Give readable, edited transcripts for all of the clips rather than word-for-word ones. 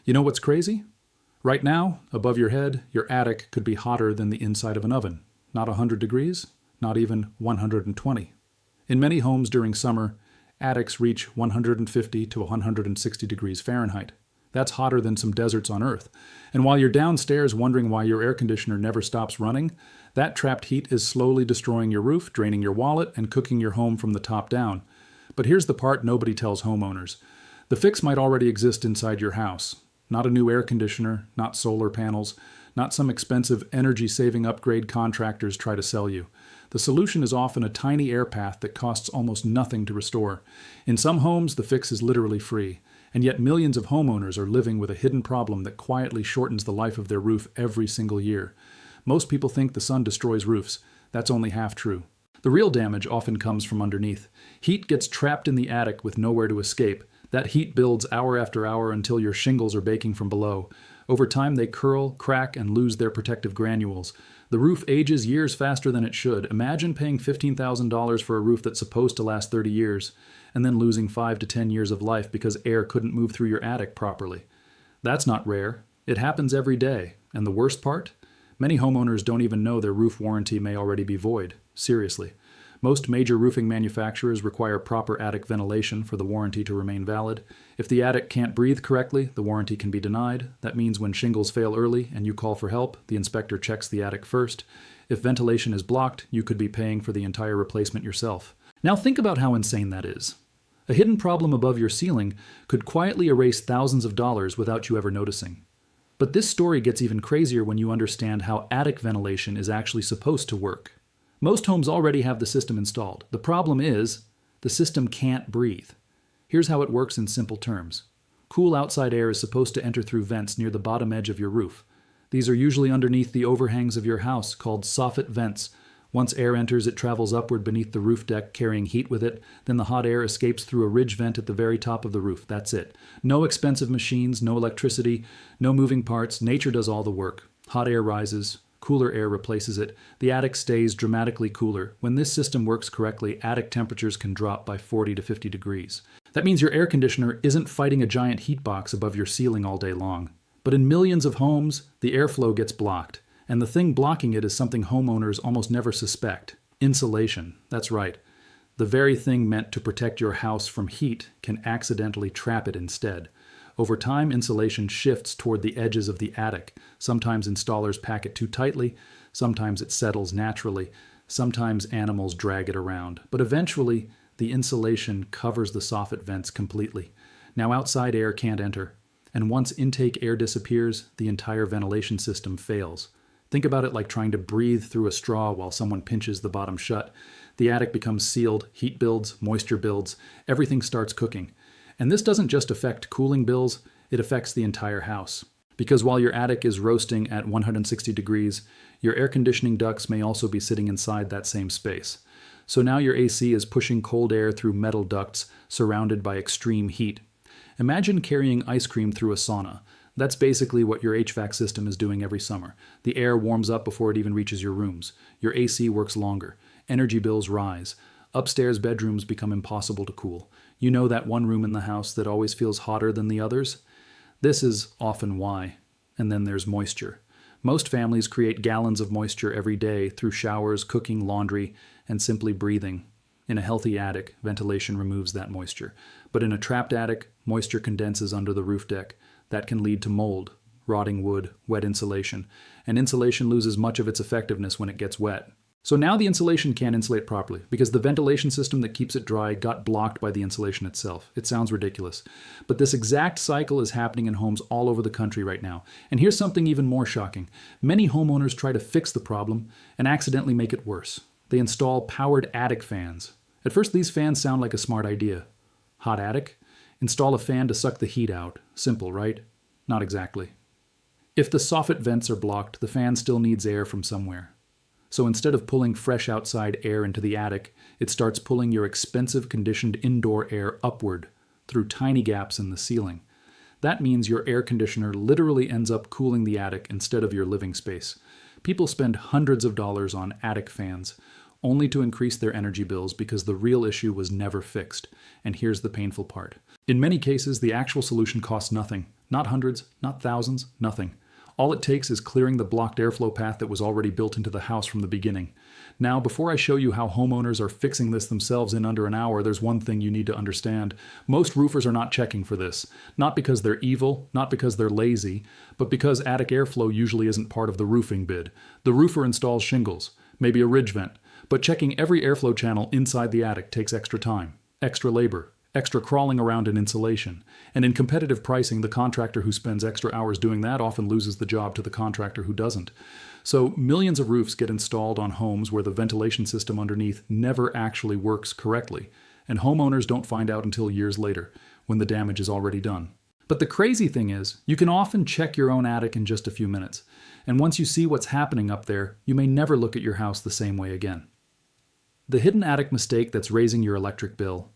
You know what's crazy? Right now, above your head, your attic could be hotter than the inside of an oven. Not 100 degrees, not even 120. In many homes during summer, attics reach 150 to 160 degrees Fahrenheit. That's hotter than some deserts on Earth. And while you're downstairs wondering why your air conditioner never stops running, that trapped heat is slowly destroying your roof, draining your wallet, and cooking your home from the top down. But here's the part nobody tells homeowners. The fix might already exist inside your house. Not a new air conditioner, not solar panels, not some expensive energy-saving upgrade contractors try to sell you. The solution is often a tiny air path that costs almost nothing to restore. In some homes, the fix is literally free. And yet millions of homeowners are living with a hidden problem that quietly shortens the life of their roof every single year. Most people think the sun destroys roofs. That's only half true. The real damage often comes from underneath. Heat gets trapped in the attic with nowhere to escape. That heat builds hour after hour until your shingles are baking from below. Over time, they curl, crack, and lose their protective granules. The roof ages years faster than it should. Imagine paying $15,000 for a roof that's supposed to last 30 years, and then losing 5 to 10 years of life because air couldn't move through your attic properly. That's not rare. It happens every day. And the worst part? Many homeowners don't even know their roof warranty may already be void. Seriously. Most major roofing manufacturers require proper attic ventilation for the warranty to remain valid. If the attic can't breathe correctly, the warranty can be denied. That means when shingles fail early and you call for help, the inspector checks the attic first. If ventilation is blocked, you could be paying for the entire replacement yourself. Now think about how insane that is. A hidden problem above your ceiling could quietly erase thousands of dollars without you ever noticing. But this story gets even crazier when you understand how attic ventilation is actually supposed to work. Most homes already have the system installed. The problem is, the system can't breathe. Here's how it works in simple terms. Cool outside air is supposed to enter through vents near the bottom edge of your roof. These are usually underneath the overhangs of your house, called soffit vents. Once air enters, it travels upward beneath the roof deck, carrying heat with it. Then the hot air escapes through a ridge vent at the very top of the roof. That's it. No expensive machines, no electricity, no moving parts. Nature does all the work. Hot air rises. Cooler air replaces it. The attic stays dramatically cooler. When this system works correctly, attic temperatures can drop by 40 to 50 degrees. That means your air conditioner isn't fighting a giant heat box above your ceiling all day long. But in millions of homes, the airflow gets blocked. And the thing blocking it is something homeowners almost never suspect. Insulation. That's right. The very thing meant to protect your house from heat can accidentally trap it instead. Over time, insulation shifts toward the edges of the attic. Sometimes installers pack it too tightly, sometimes it settles naturally, sometimes animals drag it around. But eventually, the insulation covers the soffit vents completely. Now outside air can't enter. And once intake air disappears, the entire ventilation system fails. Think about it like trying to breathe through a straw while someone pinches the bottom shut. The attic becomes sealed, heat builds, moisture builds, everything starts cooking. And this doesn't just affect cooling bills, it affects the entire house. Because while your attic is roasting at 160 degrees, your air conditioning ducts may also be sitting inside that same space. So now your AC is pushing cold air through metal ducts surrounded by extreme heat. Imagine carrying ice cream through a sauna. That's basically what your HVAC system is doing every summer. The air warms up before it even reaches your rooms. Your AC works longer. Energy bills rise. Upstairs bedrooms become impossible to cool. You know that one room in the house that always feels hotter than the others? This is often why. And then there's moisture. Most families create gallons of moisture every day through showers, cooking, laundry, and simply breathing. In a healthy attic, ventilation removes that moisture. But in a trapped attic, moisture condenses under the roof deck. That can lead to mold, rotting wood, wet insulation. And insulation loses much of its effectiveness when it gets wet. So now the insulation can't insulate properly because the ventilation system that keeps it dry got blocked by the insulation itself. It sounds ridiculous. But this exact cycle is happening in homes all over the country right now. And here's something even more shocking. Many homeowners try to fix the problem and accidentally make it worse. They install powered attic fans. At first, these fans sound like a smart idea. Hot attic? Install a fan to suck the heat out. Simple, right? Not exactly. If the soffit vents are blocked, the fan still needs air from somewhere. So instead of pulling fresh outside air into the attic, it starts pulling your expensive conditioned indoor air upward through tiny gaps in the ceiling. That means your air conditioner literally ends up cooling the attic instead of your living space. People spend hundreds of dollars on attic fans, only to increase their energy bills because the real issue was never fixed. And here's the painful part. In many cases, the actual solution costs nothing. Not hundreds, not thousands, nothing. All it takes is clearing the blocked airflow path that was already built into the house from the beginning. Now, before I show you how homeowners are fixing this themselves in under an hour, there's one thing you need to understand. Most roofers are not checking for this. Not because they're evil, not because they're lazy, but because attic airflow usually isn't part of the roofing bid. The roofer installs shingles, maybe a ridge vent, but checking every airflow channel inside the attic takes extra time, extra labor, extra crawling around in insulation. And in competitive pricing, the contractor who spends extra hours doing that often loses the job to the contractor who doesn't. So millions of roofs get installed on homes where the ventilation system underneath never actually works correctly, and homeowners don't find out until years later, when the damage is already done. But the crazy thing is, you can often check your own attic in just a few minutes, and once you see what's happening up there, you may never look at your house the same way again. The hidden attic mistake that's raising your electric bill.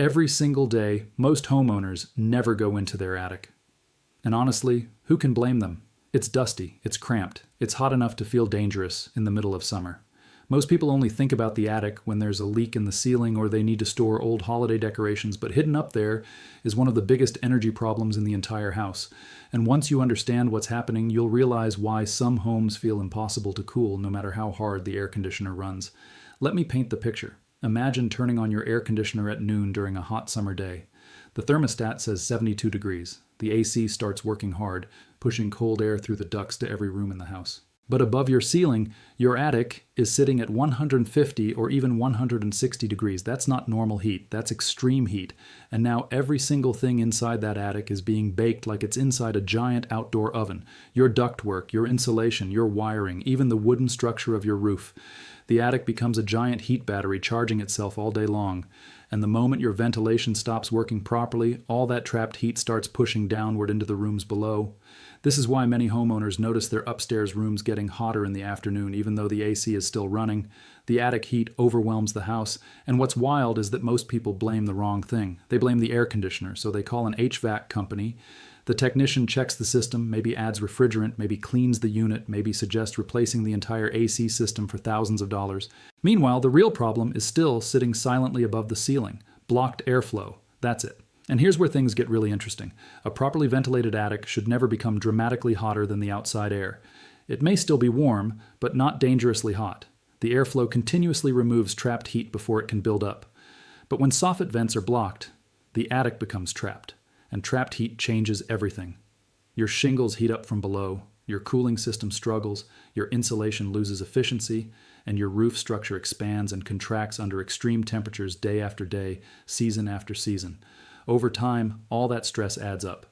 Every single day, most homeowners never go into their attic. And honestly, who can blame them? It's dusty, it's cramped, it's hot enough to feel dangerous in the middle of summer. Most people only think about the attic when there's a leak in the ceiling or they need to store old holiday decorations, but hidden up there is one of the biggest energy problems in the entire house. And once you understand what's happening, you'll realize why some homes feel impossible to cool no matter how hard the air conditioner runs. Let me paint the picture. Imagine turning on your air conditioner at noon during a hot summer day. The thermostat says 72 degrees. The AC starts working hard, pushing cold air through the ducts to every room in the house. But above your ceiling, your attic is sitting at 150 or even 160 degrees. That's not normal heat, that's extreme heat. And now every single thing inside that attic is being baked like it's inside a giant outdoor oven. Your ductwork, your insulation, your wiring, even the wooden structure of your roof. The attic becomes a giant heat battery charging itself all day long. And the moment your ventilation stops working properly, all that trapped heat starts pushing downward into the rooms below. This is why many homeowners notice their upstairs rooms getting hotter in the afternoon, even though the AC is still running. The attic heat overwhelms the house, and what's wild is that most people blame the wrong thing. They blame the air conditioner, so they call an HVAC company. The technician checks the system, maybe adds refrigerant, maybe cleans the unit, maybe suggests replacing the entire AC system for thousands of dollars. Meanwhile, the real problem is still sitting silently above the ceiling. Blocked airflow. That's it. And here's where things get really interesting. A properly ventilated attic should never become dramatically hotter than the outside air. It may still be warm, but not dangerously hot. The airflow continuously removes trapped heat before it can build up. But when soffit vents are blocked, the attic becomes trapped. And trapped heat changes everything. Your shingles heat up from below, your cooling system struggles, your insulation loses efficiency, and your roof structure expands and contracts under extreme temperatures day after day, season after season. Over time, all that stress adds up.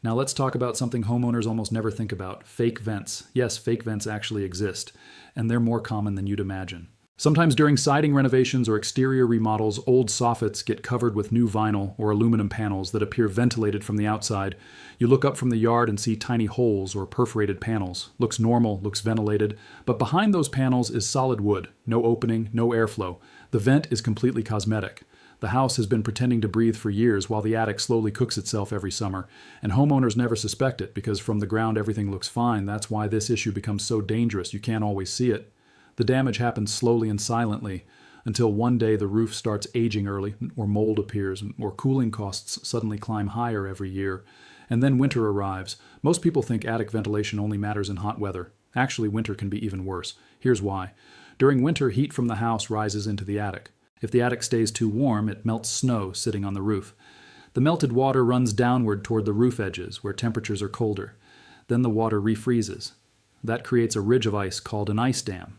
Now let's talk about something homeowners almost never think about, fake vents. Yes, fake vents actually exist, and they're more common than you'd imagine. Sometimes during siding renovations or exterior remodels, old soffits get covered with new vinyl or aluminum panels that appear ventilated from the outside. You look up from the yard and see tiny holes or perforated panels. Looks normal, looks ventilated, but behind those panels is solid wood. No opening, no airflow. The vent is completely cosmetic. The house has been pretending to breathe for years while the attic slowly cooks itself every summer, and homeowners never suspect it because from the ground everything looks fine. That's why this issue becomes so dangerous. You can't always see it. The damage happens slowly and silently until one day the roof starts aging early, or mold appears, or cooling costs suddenly climb higher every year. And then winter arrives. Most people think attic ventilation only matters in hot weather. Actually, winter can be even worse. Here's why. During winter, heat from the house rises into the attic. If the attic stays too warm, it melts snow sitting on the roof. The melted water runs downward toward the roof edges, where temperatures are colder. Then the water refreezes. That creates a ridge of ice called an ice dam.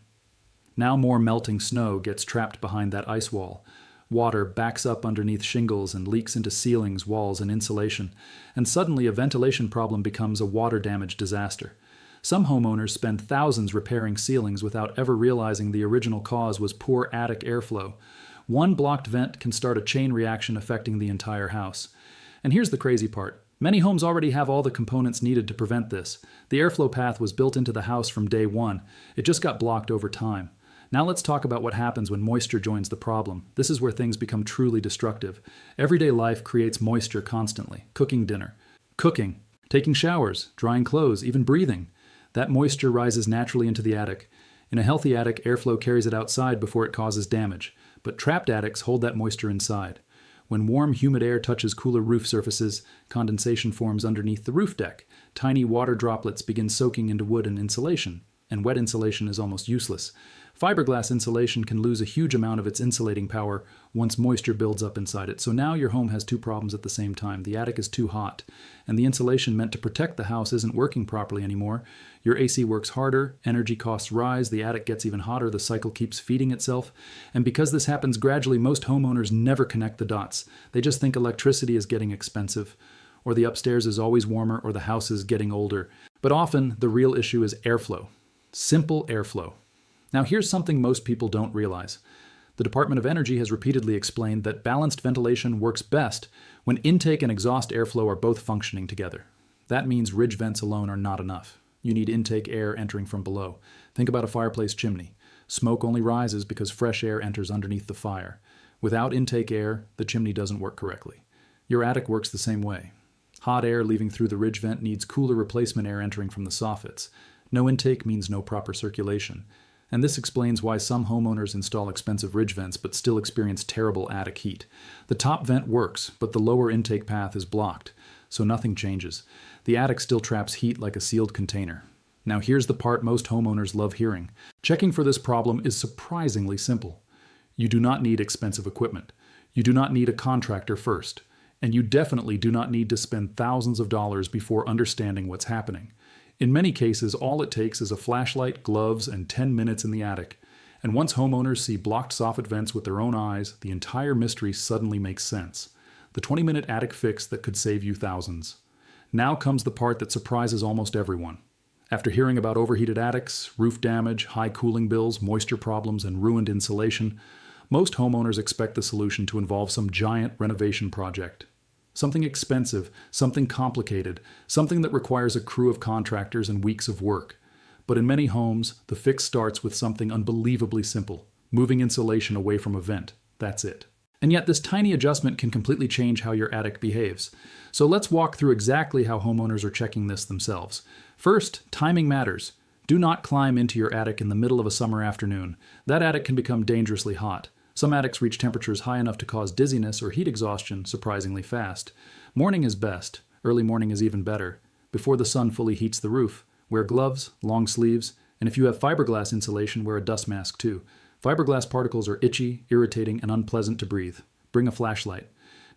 Now more melting snow gets trapped behind that ice wall. Water backs up underneath shingles and leaks into ceilings, walls, and insulation. And suddenly a ventilation problem becomes a water damage disaster. Some homeowners spend thousands repairing ceilings without ever realizing the original cause was poor attic airflow. One blocked vent can start a chain reaction affecting the entire house. And here's the crazy part. Many homes already have all the components needed to prevent this. The airflow path was built into the house from day one. It just got blocked over time. Now let's talk about what happens when moisture joins the problem. This is where things become truly destructive. Everyday life creates moisture constantly. Cooking dinner, cooking, taking showers, drying clothes, even breathing. That moisture rises naturally into the attic. In a healthy attic, airflow carries it outside before it causes damage. But trapped attics hold that moisture inside. When warm, humid air touches cooler roof surfaces, condensation forms underneath the roof deck. Tiny water droplets begin soaking into wood and insulation, and wet insulation is almost useless. Fiberglass insulation can lose a huge amount of its insulating power once moisture builds up inside it. So now your home has two problems at the same time. The attic is too hot, and the insulation meant to protect the house isn't working properly anymore. Your AC works harder, energy costs rise, the attic gets even hotter, the cycle keeps feeding itself. And because this happens gradually, most homeowners never connect the dots. They just think electricity is getting expensive, or the upstairs is always warmer, or the house is getting older. But often, the real issue is airflow. Simple airflow. Now here's something most people don't realize. The Department of Energy has repeatedly explained that balanced ventilation works best when intake and exhaust airflow are both functioning together. That means ridge vents alone are not enough. You need intake air entering from below. Think about a fireplace chimney. Smoke only rises because fresh air enters underneath the fire. Without intake air, the chimney doesn't work correctly. Your attic works the same way. Hot air leaving through the ridge vent needs cooler replacement air entering from the soffits. No intake means no proper circulation. And this explains why some homeowners install expensive ridge vents but still experience terrible attic heat. The top vent works, but the lower intake path is blocked, so nothing changes. The attic still traps heat like a sealed container. Now here's the part most homeowners love hearing. Checking for this problem is surprisingly simple. You do not need expensive equipment. You do not need a contractor first. And you definitely do not need to spend thousands of dollars before understanding what's happening. In many cases, all it takes is a flashlight, gloves, and 10 minutes in the attic. And once homeowners see blocked soffit vents with their own eyes, the entire mystery suddenly makes sense. The 20-minute attic fix that could save you thousands. Now comes the part that surprises almost everyone. After hearing about overheated attics, roof damage, high cooling bills, moisture problems, and ruined insulation, most homeowners expect the solution to involve some giant renovation project. Something expensive, something complicated, something that requires a crew of contractors and weeks of work. But in many homes, the fix starts with something unbelievably simple, moving insulation away from a vent. That's it. And yet this tiny adjustment can completely change how your attic behaves. So let's walk through exactly how homeowners are checking this themselves. First, timing matters. Do not climb into your attic in the middle of a summer afternoon. That attic can become dangerously hot. Some attics reach temperatures high enough to cause dizziness or heat exhaustion surprisingly fast. Morning is best. Early morning is even better. Before the sun fully heats the roof, wear gloves, long sleeves, and if you have fiberglass insulation, wear a dust mask too. Fiberglass particles are itchy, irritating, and unpleasant to breathe. Bring a flashlight.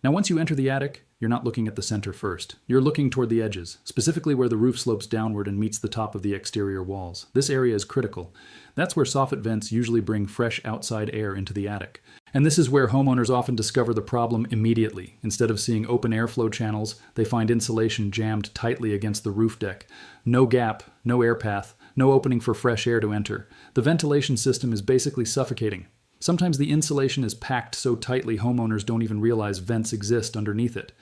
Now once you enter the attic, you're not looking at the center first. You're looking toward the edges, specifically where the roof slopes downward and meets the top of the exterior walls. This area is critical. That's where soffit vents usually bring fresh outside air into the attic. And this is where homeowners often discover the problem immediately. Instead of seeing open airflow channels, they find insulation jammed tightly against the roof deck. No gap, no air path, no opening for fresh air to enter. The ventilation system is basically suffocating. Sometimes the insulation is packed so tightly homeowners don't even realize vents exist underneath it.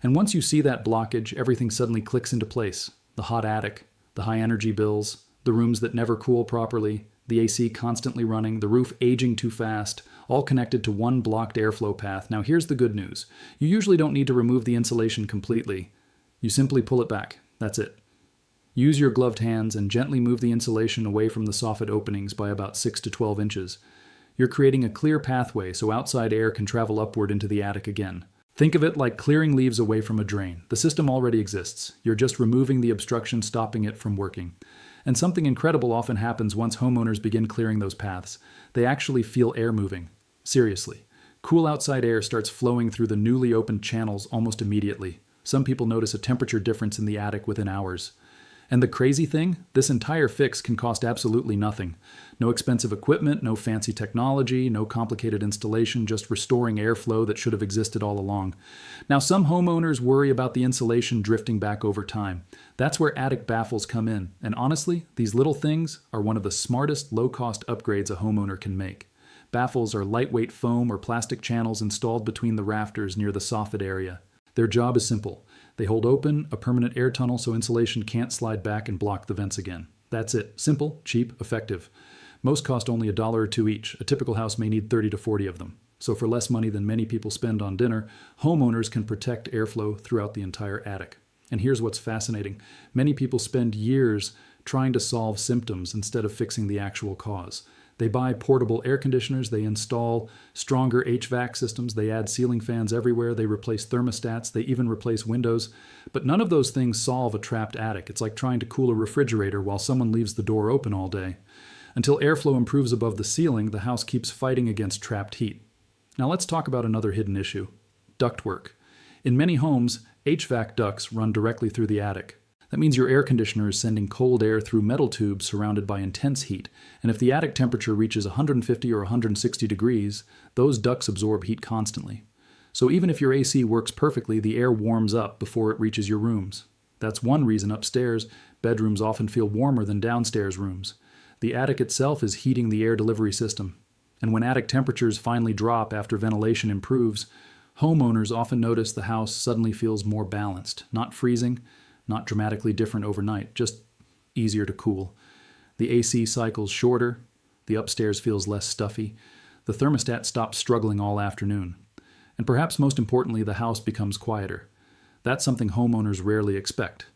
And once you see that blockage, everything suddenly clicks into place. The hot attic, the high energy bills, the rooms that never cool properly, the AC constantly running, the roof aging too fast, all connected to one blocked airflow path. Now here's the good news. You usually don't need to remove the insulation completely. You simply pull it back. That's it. Use your gloved hands and gently move the insulation away from the soffit openings by about 6 to 12 inches. You're creating a clear pathway so outside air can travel upward into the attic again. Think of it like clearing leaves away from a drain. The system already exists. You're just removing the obstruction, stopping it from working. And something incredible often happens once homeowners begin clearing those paths. They actually feel air moving. Seriously. Cool outside air starts flowing through the newly opened channels almost immediately. Some people notice a temperature difference in the attic within hours. And the crazy thing, this entire fix can cost absolutely nothing. No expensive equipment, no fancy technology, no complicated installation, just restoring airflow that should have existed all along. Now, some homeowners worry about the insulation drifting back over time. That's where attic baffles come in. And honestly, these little things are one of the smartest low-cost upgrades a homeowner can make. Baffles are lightweight foam or plastic channels installed between the rafters near the soffit area. Their job is simple. They hold open a permanent air tunnel so insulation can't slide back and block the vents again. That's it. Simple, cheap, effective. Most cost only $1 or $2 each. A typical house may need 30 to 40 of them. So for less money than many people spend on dinner, homeowners can protect airflow throughout the entire attic. And here's what's fascinating. Many people spend years trying to solve symptoms instead of fixing the actual cause. They buy portable air conditioners, they install stronger HVAC systems, they add ceiling fans everywhere, they replace thermostats, they even replace windows. But none of those things solve a trapped attic. It's like trying to cool a refrigerator while someone leaves the door open all day. Until airflow improves above the ceiling, the house keeps fighting against trapped heat. Now let's talk about another hidden issue: ductwork. In many homes, HVAC ducts run directly through the attic. That means your air conditioner is sending cold air through metal tubes surrounded by intense heat, and if the attic temperature reaches 150 or 160 degrees, those ducts absorb heat constantly. So even if your AC works perfectly, the air warms up before it reaches your rooms. That's one reason upstairs, bedrooms often feel warmer than downstairs rooms. The attic itself is heating the air delivery system. And when attic temperatures finally drop after ventilation improves, homeowners often notice the house suddenly feels more balanced, not freezing, not dramatically different overnight, just easier to cool. The AC cycle's shorter, the upstairs feels less stuffy, the thermostat stops struggling all afternoon. And perhaps most importantly, the house becomes quieter. That's something homeowners rarely expect.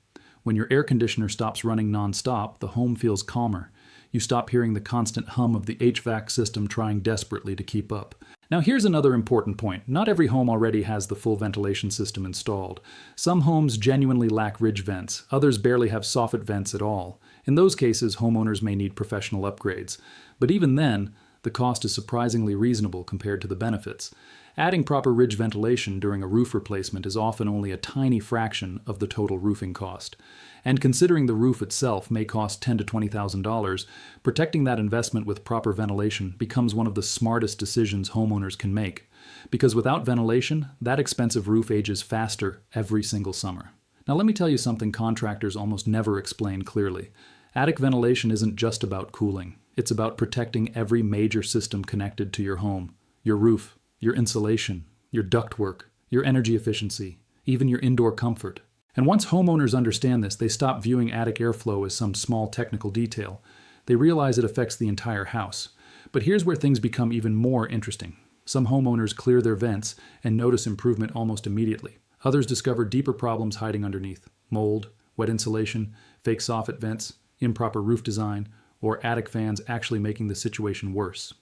When your air conditioner stops running non-stop, the home feels calmer. You stop hearing the constant hum of the HVAC system trying desperately to keep up. Now here's another important point. Not every home already has the full ventilation system installed. Some homes genuinely lack ridge vents. Others barely have soffit vents at all. In those cases, homeowners may need professional upgrades. But even then, the cost is surprisingly reasonable compared to the benefits. Adding proper ridge ventilation during a roof replacement is often only a tiny fraction of the total roofing cost. And considering the roof itself may cost $10,000 to $20,000, protecting that investment with proper ventilation becomes one of the smartest decisions homeowners can make. Because without ventilation, that expensive roof ages faster every single summer. Now let me tell you something contractors almost never explain clearly. Attic ventilation isn't just about cooling. It's about protecting every major system connected to your home. Your roof, your insulation, your ductwork, your energy efficiency, even your indoor comfort. And once homeowners understand this, they stop viewing attic airflow as some small technical detail. They realize it affects the entire house. But here's where things become even more interesting. Some homeowners clear their vents and notice improvement almost immediately. Others discover deeper problems hiding underneath: mold, wet insulation, fake soffit vents, improper roof design, or attic fans actually making the situation worse.